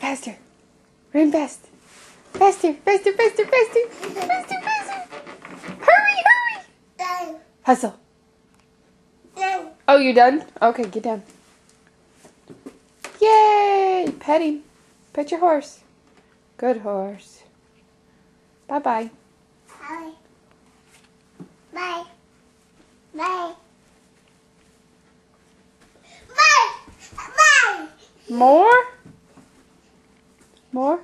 Faster. Run fast. Faster, faster, faster, faster. Faster, faster. Hurry, hurry. Done. Hustle. Done. Oh, you're done? Okay, get down. Yay! Pet him. Pet your horse. Good horse. Bye-bye. Bye. Bye. Bye. Bye. Bye. More? More?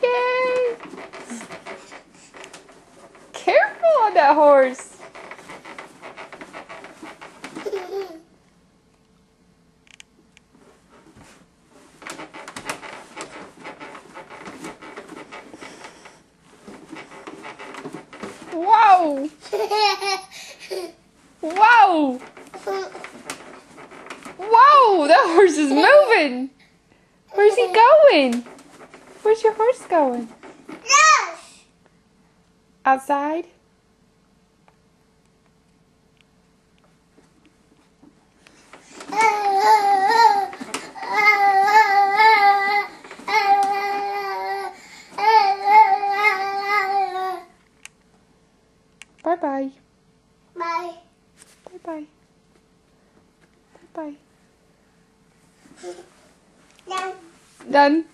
Yay! Careful on that horse. Wow! Wow! Whoa! That horse is moving! Where's he going? Where's your horse going? Yes. Outside? Bye-bye. Bye. Bye-bye. Bye-bye. Done. Done?